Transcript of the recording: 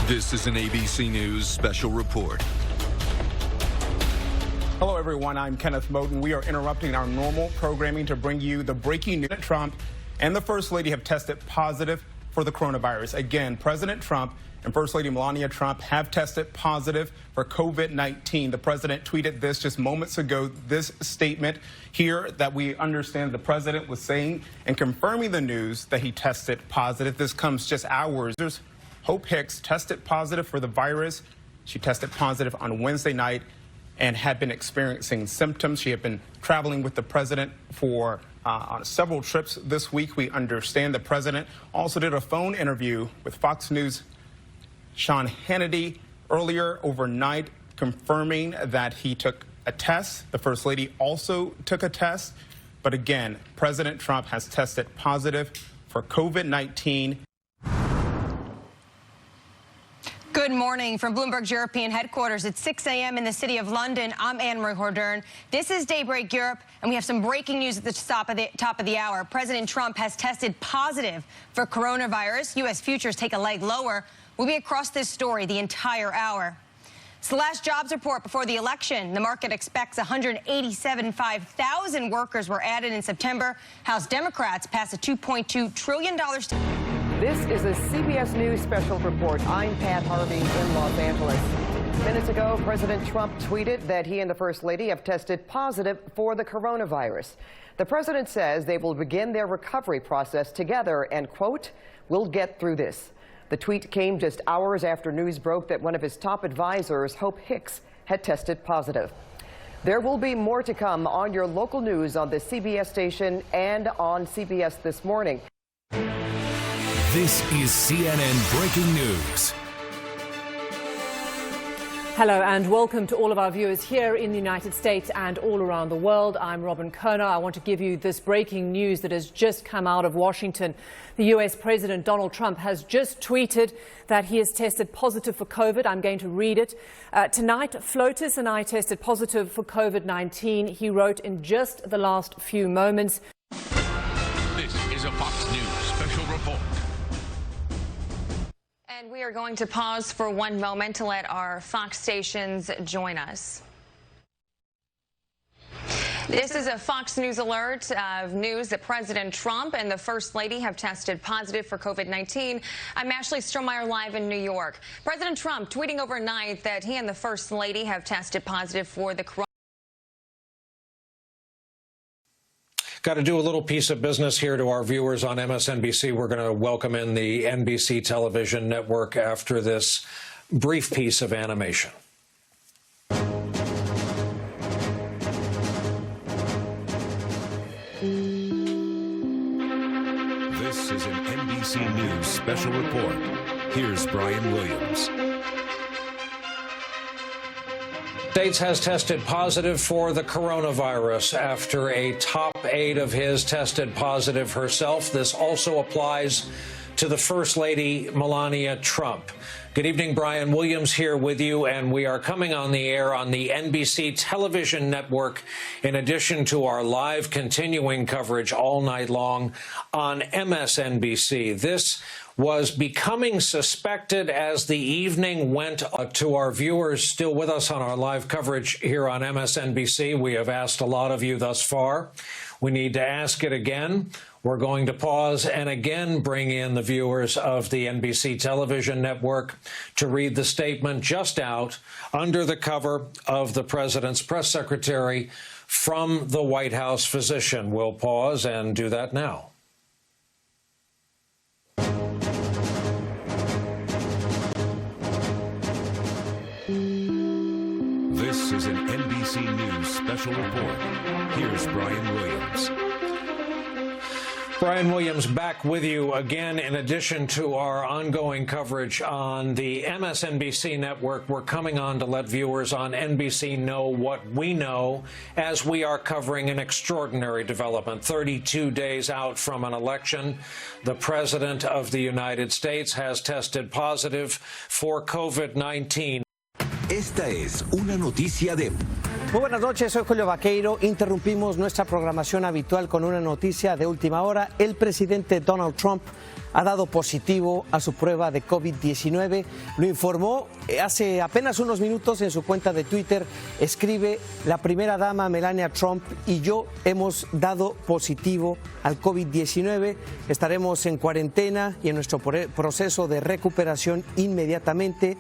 This is an ABC News special report. Hello, everyone. I'm Kenneth Moton. We are interrupting our normal programming to bring you the breaking news. Trump and the First Lady have tested positive for the coronavirus. Again, President Trump and First Lady Melania Trump have tested positive for COVID-19. The president tweeted this just moments ago, this statement here that we understand the president was saying and confirming the news that he tested positive. This comes just hours. Hope Hicks tested positive for the virus. She tested positive on Wednesday night and had been experiencing symptoms. She had been traveling with the president for on several trips this week. We understand the president also did a phone interview with Fox News' Sean Hannity earlier overnight, confirming that he took a test. The First Lady also took a test. But again, President Trump has tested positive for COVID-19. Good morning from Bloomberg's European headquarters. It's 6 a.m. in the city of London. I'm Annmarie Hordern. This is Daybreak Europe, and we have some breaking news at the top of the hour. President Trump has tested positive for coronavirus. U.S. futures take a leg lower. We'll be across this story the entire hour. It's the last jobs report before the election. The market expects 187,500 workers were added in September. House Democrats passed a $2.2 trillion. This is a CBS News special report. I'm Pat Harvey in Los Angeles. Minutes ago, President Trump tweeted that he and the First Lady have tested positive for the coronavirus. The president says they will begin their recovery process together and, quote, "We'll get through this." The tweet came just hours after news broke that one of his top advisors, Hope Hicks, had tested positive. There will be more to come on your local news on the CBS station and on CBS This Morning. This is CNN Breaking News. Hello and welcome to all of our viewers here in the United States and all around the world. I'm Robyn Curnow. I want to give you this breaking news that has just come out of Washington. The U.S. President Donald Trump has just tweeted that he has tested positive for COVID. I'm going to read it. Tonight, Flotus and I tested positive for COVID-19. He wrote in just the last few moments. This is a Fox News special report. And we are going to pause for one moment to let our Fox stations join us. This is a Fox News alert of news that President Trump and the First Lady have tested positive for COVID-19. I'm Ashley Strohmier live in New York. President Trump tweeting overnight that he and the First Lady have tested positive for the coronavirus. Got to do a little piece of business here to our viewers on MSNBC. We're going to welcome in the NBC television network after this brief piece of animation. This is an NBC News special report. Here's Brian Williams. States has tested positive for the coronavirus after a top aide of his tested positive herself. This also applies to the First Lady Melania Trump. Good evening, Brian Williams here with you, and we are coming on the air on the NBC television network in addition to our live continuing coverage all night long on MSNBC. This was becoming suspected as the evening went to our viewers still with us on our live coverage here on MSNBC. We have asked a lot of you thus far. We need to ask it again. We're going to pause and again bring in the viewers of the NBC television network to read the statement just out under the cover of the president's press secretary from the White House physician. We'll pause and do that now. This is an NBC News special report. Here's Brian Williams. Brian Williams back with you again. In addition to our ongoing coverage on the MSNBC network, we're coming on to let viewers on NBC know what we know as we are covering an extraordinary development. 32 days out from an election, the President of the United States has tested positive for COVID-19. Esta es una noticia de Muy buenas noches, soy Julio Vaqueiro. Interrumpimos nuestra programación habitual con una noticia de última hora. El presidente Donald Trump ha dado positivo a su prueba de COVID-19. Lo informó hace apenas unos minutos en su cuenta de Twitter. Escribe: la primera dama Melania Trump y yo hemos dado positivo al COVID-19. Estaremos en cuarentena y en nuestro proceso de recuperación inmediatamente.